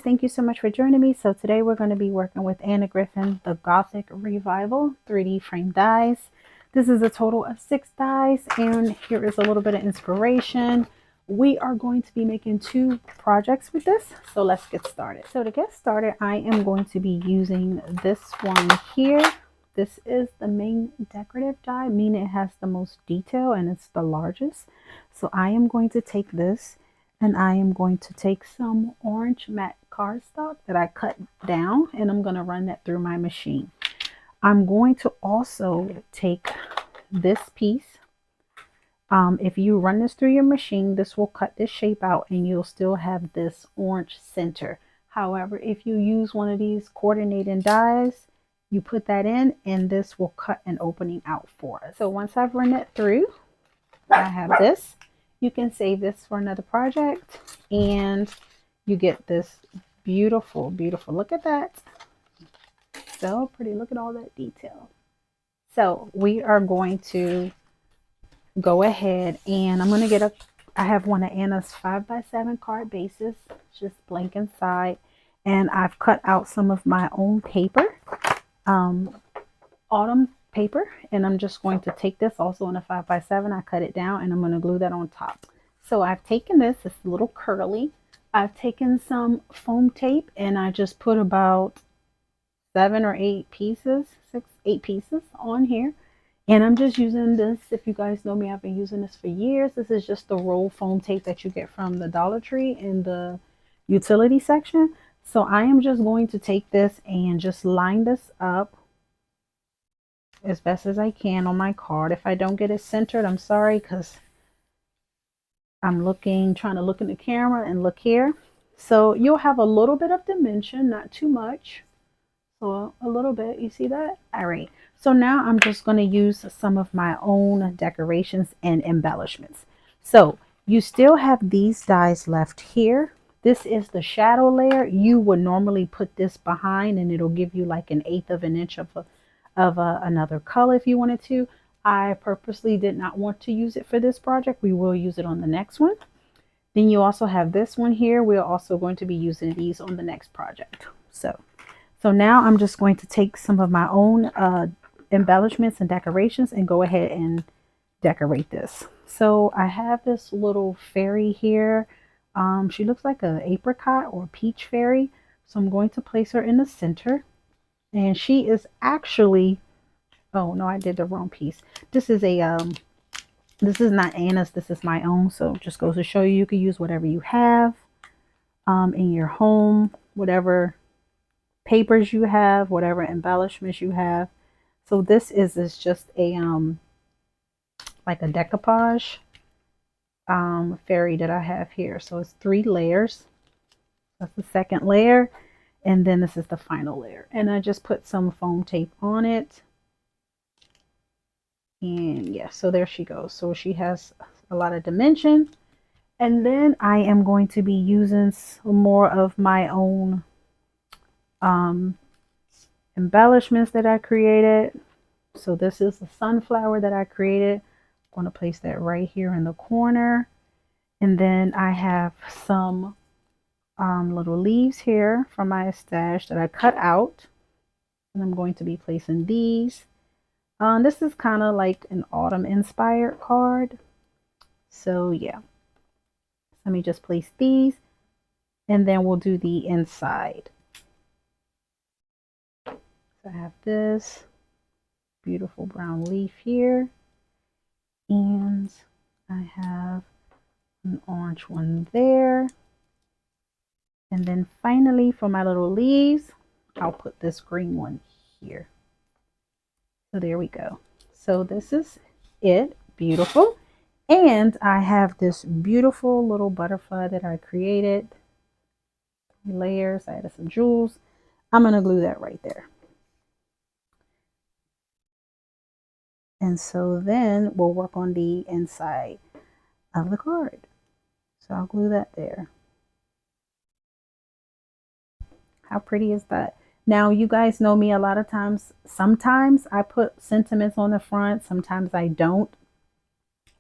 guys, thank you so much for joining me. So today we're going to be working with Anna Griffin, the Gothic Revival 3D frame dies. This is a total of 6 dies, and here is a little bit of inspiration. We are going to be making 2 projects with this, so let's get started. So to get started, I am going to be using this one here. This is the main decorative die, meaning it has the most detail and it's the largest. So I am going to take this and I am going to take some orange matte cardstock that I cut down, and I'm going to run that through my machine. I'm going to also take this piece. If you run this through your machine, this will cut this shape out and you'll still have this orange center. However, if you use one of these coordinating dies, you put that in and this will cut an opening out for us. So once I've run it through, I have this. You can save this for another project and you get this beautiful, beautiful. Look at that. So pretty. Look at all that detail. So we are going to go ahead and I'm going to get I have one of Anna's 5x7 card bases, just blank inside. And I've cut out some of my own paper, autumn paper, and I'm just going to take this also in a 5x7. I cut it down and I'm going to glue that on top. So I've taken this, it's a little curly. I've taken some foam tape and I just put about 7 or 8 pieces, 8 pieces on here. And I'm just using this. If you guys know me, I've been using this for years. This is just the roll foam tape that you get from the Dollar Tree in the utility section. So I am just going to take this and just line this up as best as I can on my card. If I don't get it centered, I'm sorry, because I'm trying to look in the camera and look here. So you'll have a little bit of dimension, not too much. So a little bit, you see that? All right. So now I'm just going to use some of my own decorations and embellishments. So you still have these dies left here. This is the shadow layer. You would normally put this behind and it'll give you like 1/8 of an inch of another color if you wanted to. I purposely did not want to use it for this project. We will use it on the next one. Then you also have this one here. We're also going to be using these on the next project. So now I'm just going to take some of my own embellishments and decorations and go ahead and decorate this. So I have this little fairy here. She looks like an apricot or peach fairy. So I'm going to place her in the center. And she is actually, oh no, I did the wrong piece. This is this is not Anna's, this is my own. So just goes to show you, you can use whatever you have in your home, whatever papers you have, whatever embellishments you have. So this is just a like a decoupage fairy that I have here. So it's 3 layers. That's the second layer, and then this is the final layer. And I just put some foam tape on it. And yeah, so there she goes. So she has a lot of dimension. And then I am going to be using some more of my own embellishments that I created. So this is the sunflower that I created. I'm going to place that right here in the corner. And then I have some little leaves here from my stash that I cut out. And I'm going to be placing these. This is kind of like an autumn inspired card. So yeah. Let me just place these. And then we'll do the inside. So I have this beautiful brown leaf here, and I have an orange one there. And then finally for my little leaves, I'll put this green one here. So there we go. So this is it. Beautiful. And I have this beautiful little butterfly that I created. Layers. I added some jewels. I'm going to glue that right there. And so then we'll work on the inside of the card. So I'll glue that there. How pretty is that? Now, you guys know me a lot of times. Sometimes I put sentiments on the front. Sometimes I don't.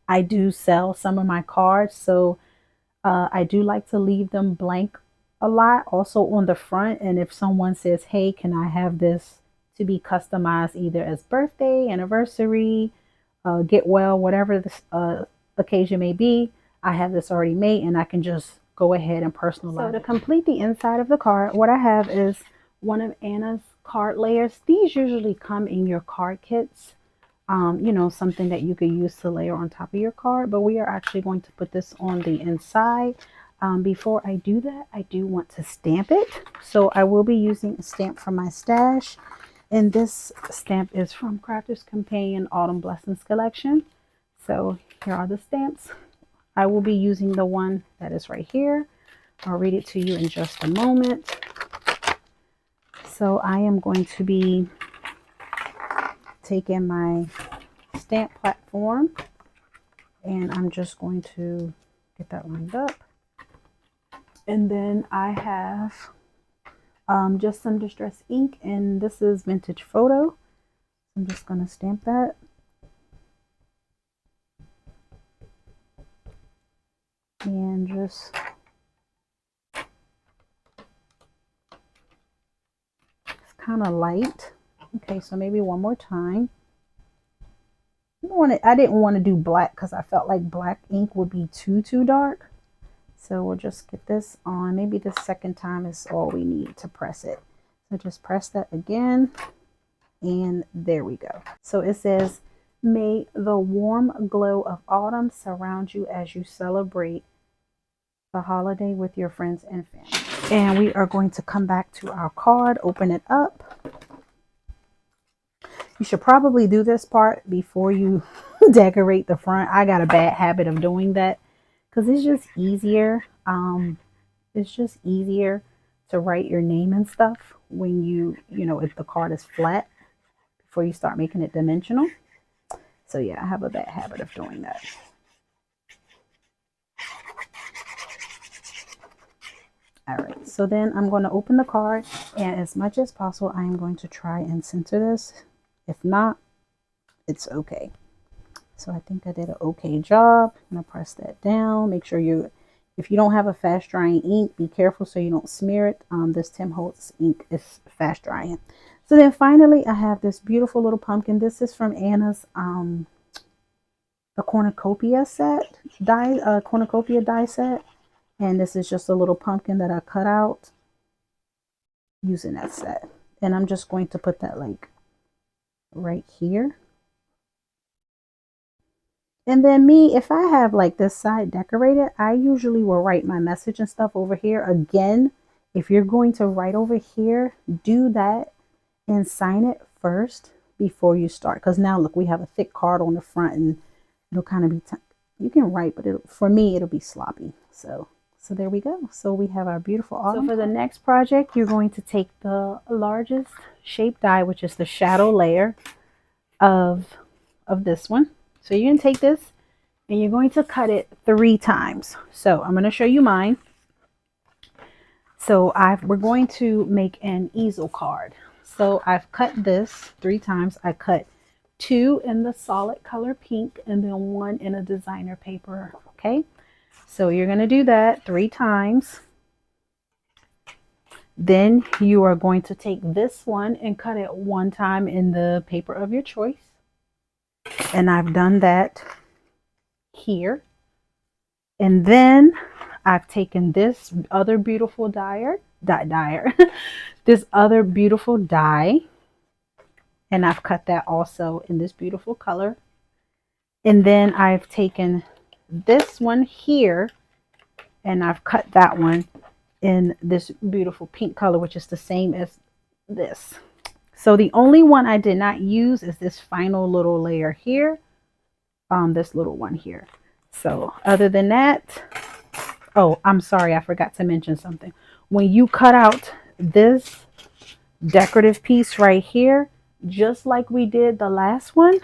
I do sell some of my cards. So I do like to leave them blank a lot, also on the front. And if someone says, hey, can I have this to be customized either as birthday, anniversary, get well, whatever this occasion may be, I have this already made and I can just go ahead and personalize. So to complete the inside of the card, what I have is one of Anna's card layers. These usually come in your card kits. You know, something that you could use to layer on top of your card, but we are actually going to put this on the inside. Before I do that, I do want to stamp it. So I will be using a stamp from my stash. And this stamp is from Crafter's Companion Autumn Blessings Collection. So here are the stamps. I will be using the one that is right here. I'll read it to you in just a moment. So I am going to be taking my stamp platform and I'm just going to get that lined up. And then I have just some distress ink, and this is Vintage Photo. I'm just going to stamp that. And just it's kind of light. Okay, so maybe one more time. I didn't want to do black because I felt like black ink would be too dark. So we'll just get this on. Maybe the second time is all we need to press it. So just press that again. And there we go. So it says, may the warm glow of autumn surround you as you celebrate the holiday with your friends and family. And we are going to come back to our card, open it up. You should probably do this part before you decorate the front. I got a bad habit of doing that because it's just easier. It's just easier to write your name and stuff when you know, if the card is flat before you start making it dimensional. So yeah, I have a bad habit of doing that. All right, so then I'm going to open the card, and as much as possible, I am going to try and center this. If not, it's okay. So I think I did an okay job. I'm going to press that down. Make sure if you don't have a fast drying ink, be careful so you don't smear it. This Tim Holtz ink is fast drying. So then finally, I have this beautiful little pumpkin. This is from Anna's the cornucopia die set. And this is just a little pumpkin that I cut out using that set. And I'm just going to put that like right here. And then if I have like this side decorated, I usually will write my message and stuff over here. Again, if you're going to write over here, do that and sign it first before you start. Because now look, we have a thick card on the front and it'll kind of be, you can write, but for me, it'll be sloppy. So there we go. So we have our beautiful autumn. So for the next project, you're going to take the largest shape die, which is the shadow layer of this one. So you're going to take this and you're going to cut it 3 times. So I'm going to show you mine. So we're going to make an easel card. So I've cut this 3 times. I cut 2 in the solid color pink and then 1 in a designer paper. Okay. So you're going to do that 3 times. Then you are going to take this one and cut it 1 time in the paper of your choice. And I've done that here. And then I've taken this other beautiful this other beautiful die, and I've cut that also in this beautiful color. And then I've taken this one here and I've cut that one in this beautiful pink color, which is the same as this. So the only one I did not use is this final little layer here, this little one here. So other than that, oh, I'm sorry, I forgot to mention something. When you cut out this decorative piece right here, just like we did the last one,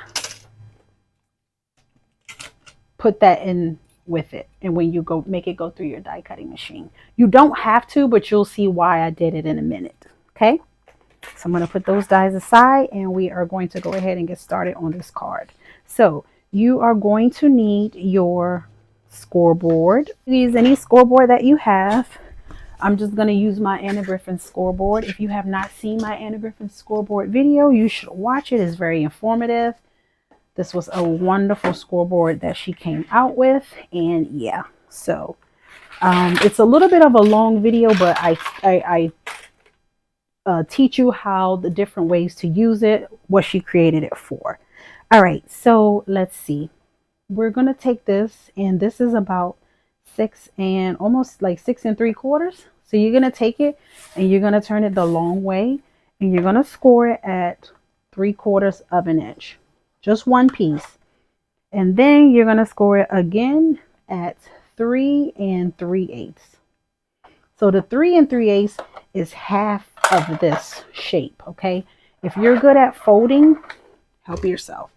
put that in with it. And when you go make it go through your die cutting machine, you don't have to, but you'll see why I did it in a minute. Okay. So I'm going to put those dies aside and we are going to go ahead and get started on this card. So you are going to need your scoreboard. Use any scoreboard that you have. I'm just going to use my Anna Griffin scoreboard. If you have not seen my Anna Griffin scoreboard video, you should watch it. It's very informative. This was a wonderful scoreboard that she came out with. And yeah, so it's a little bit of a long video, but I teach you how the different ways to use it, what she created it for. All right, so let's see. We're going to take this, and this is about 6 and almost like 6 3/4. So you're going to take it and you're going to turn it the long way, and you're going to score it at 3/4 of an inch, just one piece. And then you're going to score it again at 3 3/8. So the 3 3/8 is half of this shape. Okay. If you're good at folding, help yourself.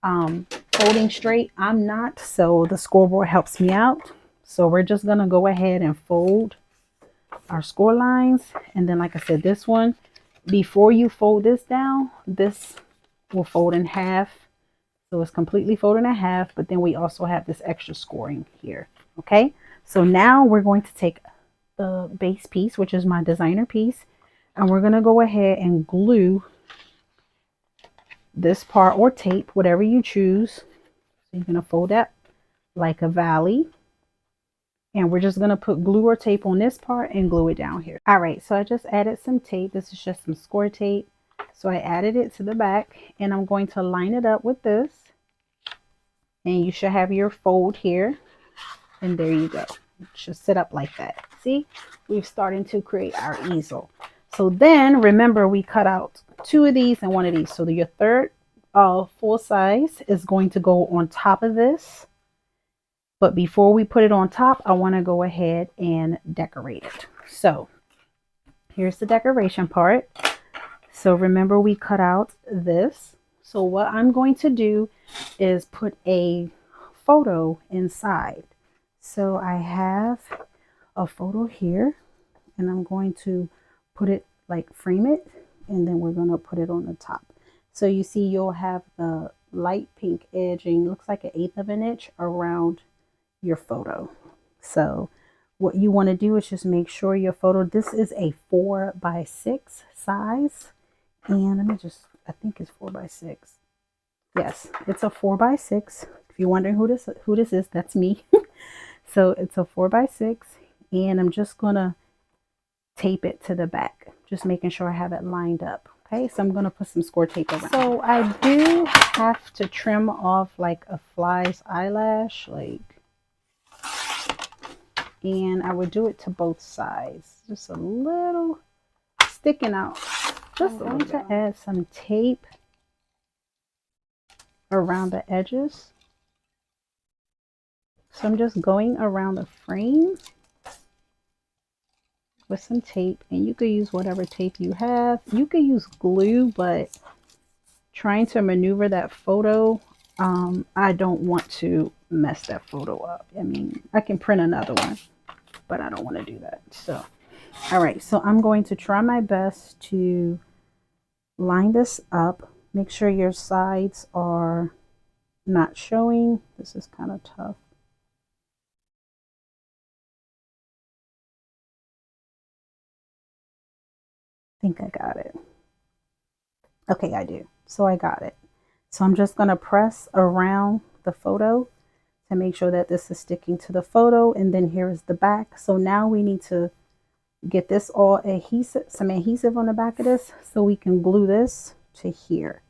Folding straight, I'm not, so the scoreboard helps me out. So we're just going to go ahead and fold our score lines. And then, like I said, this one, before you fold this down, this will fold in half. So it's completely folded in half, but then we also have this extra scoring here. Okay. So now we're going to take the base piece, which is my designer piece, and we're going to go ahead and glue this part, or tape, whatever you choose. So you're going to fold that like a valley, and we're just going to put glue or tape on this part and glue it down here. All right, so I just added some tape. This is just some score tape. So I added it to the back, and I'm going to line it up with this, and you should have your fold here, and there you go. It should sit up like that. See, we've started to create our easel. So then remember, we cut out 2 of these and 1 of these. So your third full size is going to go on top of this. But before we put it on top, I want to go ahead and decorate it. So here's the decoration part. So remember, we cut out this. So what I'm going to do is put a photo inside. So I have a photo here, and I'm going to put it, like, frame it, and then we're going to put it on the top. So you see, you'll have the light pink edging, looks like 1/8 of an inch around your photo. So what you want to do is just make sure your photo, this is a 4x6 size, and let me just, I think it's 4x6. Yes, it's a 4x6. If you're wondering who this is, that's me. So it's a 4x6, and I'm just gonna tape it to the back, just making sure I have it lined up. Okay, so I'm gonna put some score tape around. So I do have to trim off like a fly's eyelash, like, and I would do it to both sides, just a little sticking out. Just going to add some tape around the edges. So I'm just going around the frame with some tape, and you could use whatever tape you have. You could use glue, but trying to maneuver that photo, I don't want to mess that photo up. I mean, I can print another one, but I don't want to do that. So, all right, so I'm going to try my best to line this up. Make sure your sides are not showing. This is kind of tough. I think I got it. Okay, I do. So I got it. So I'm just going to press around the photo to make sure that this is sticking to the photo. And then here is the back. So now we need to get this all adhesive, some adhesive on the back of this, so we can glue this to here.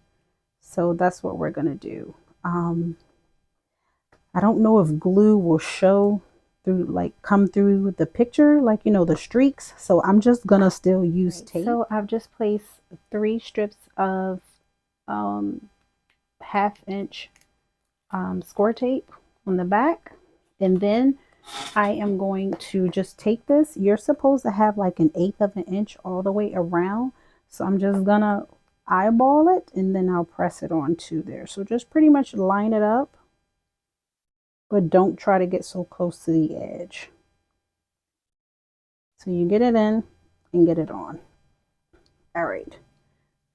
So that's what we're going to do. I don't know if glue will show through, like, come through the picture, like, you know, the streaks. So I'm just gonna still use tape. So I've just placed 3 strips of 1/2 inch score tape on the back, and then I am going to just take this. You're supposed to have like 1/8 of an inch all the way around, so I'm just gonna eyeball it, and then I'll press it onto there. So just pretty much line it up, but don't try to get so close to the edge. So you get it in and get it on. All right,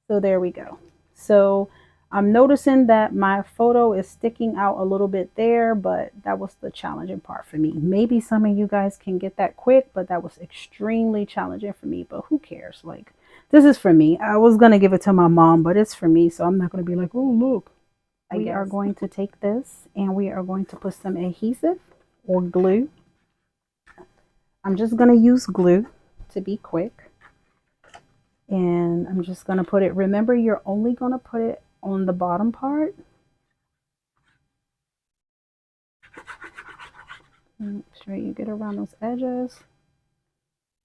so there we go. So I'm noticing that my photo is sticking out a little bit there, but that was the challenging part for me. Maybe some of you guys can get that quick, but that was extremely challenging for me. But who cares? Like, this is for me. I was going to give it to my mom, but it's for me. So I'm not going to be like, oh, look. We are going to take this and we are going to put some adhesive or glue. I'm just going to use glue to be quick. And I'm just going to put it. Remember, you're only going to put it on the bottom part. Make sure you get around those edges.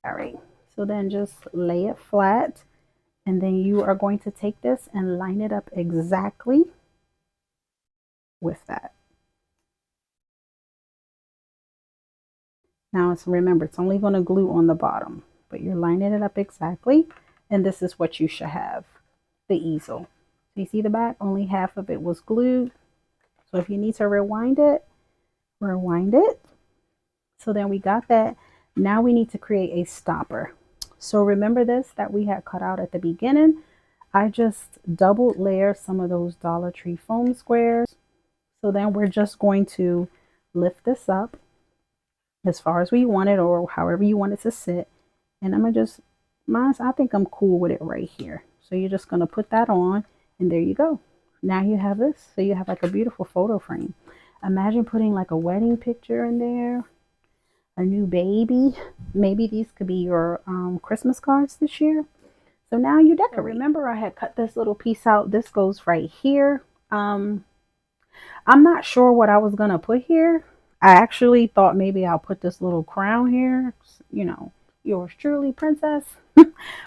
All right, so then just lay it flat, and then you are going to take this and line it up exactly with that. Now remember, it's only going to glue on the bottom, but you're lining it up exactly, and this is what you should have, the easel. So you see the back, only half of it was glued. So if you need to rewind it, rewind it. So then we got that. Now we need to create a stopper. So remember this that we had cut out at the beginning. I just double layer some of those Dollar Tree foam squares. So then we're just going to lift this up as far as we want it, or however you want it to sit. And I'm gonna just, I think I'm cool with it right here. So you're just gonna put that on, and there you go. Now you have this. So you have like a beautiful photo frame. Imagine putting like a wedding picture in there, a new baby. Maybe these could be your Christmas cards this year. So now you decorate. So remember, I had cut this little piece out. This goes right here. I'm not sure what I was gonna put here. I actually thought maybe I'll put this little crown here, you know, yours truly, princess.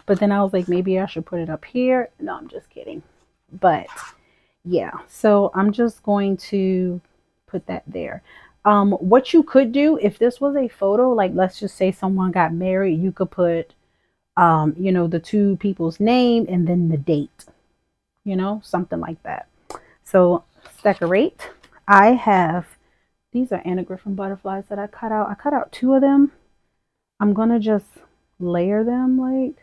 But then I was like, maybe I should put it up here. No, I'm just kidding. But yeah, so I'm just going to put that there. What you could do if this was a photo, like let's just say someone got married, you could put you know, the two people's name and then the date, you know, something like that. So let's decorate. I have, these are Anna Griffin butterflies that I cut out. I cut out 2 of them. I'm gonna just layer them, like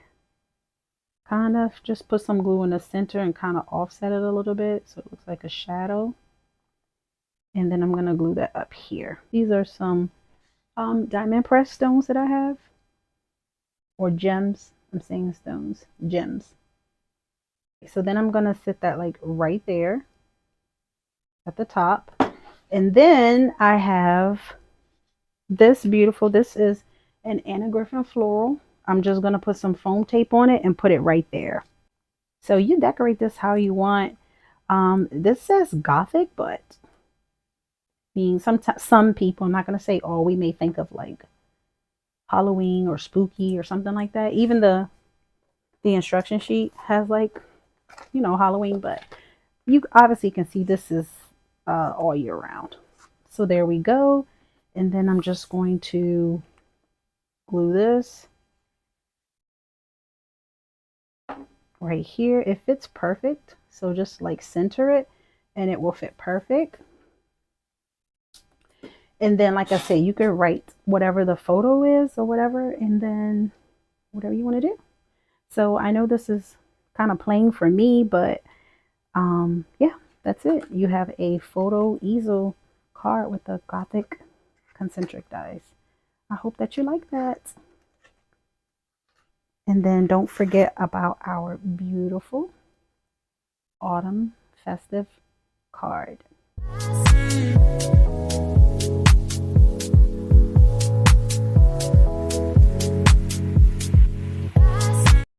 kind of just put some glue in the center and kind of offset it a little bit so it looks like a shadow. And then I'm gonna glue that up here. These are some diamond pressed stones that I have, or gems. I'm saying stones, gems. So then I'm gonna sit that like right there at the top. And then I have this beautiful, this is an Anna Griffin floral. I'm just gonna put some foam tape on it and put it right there. So you decorate this how you want. This says Gothic, but being some people, I'm not gonna say all, we may think of like Halloween or spooky or something like that. Even the instruction sheet has like, you know, Halloween, but you obviously can see this is all year round. So there we go. And then I'm just going to glue this right here. It fits perfect. So just like center it and it will fit perfect. And then, like I say, you could write whatever the photo is or whatever, and then whatever you want to do. So I know this is kind of plain for me, but yeah, that's it. You have a photo easel card with the Gothic concentric dies. I hope that you like that. And then don't forget about our beautiful autumn festive card.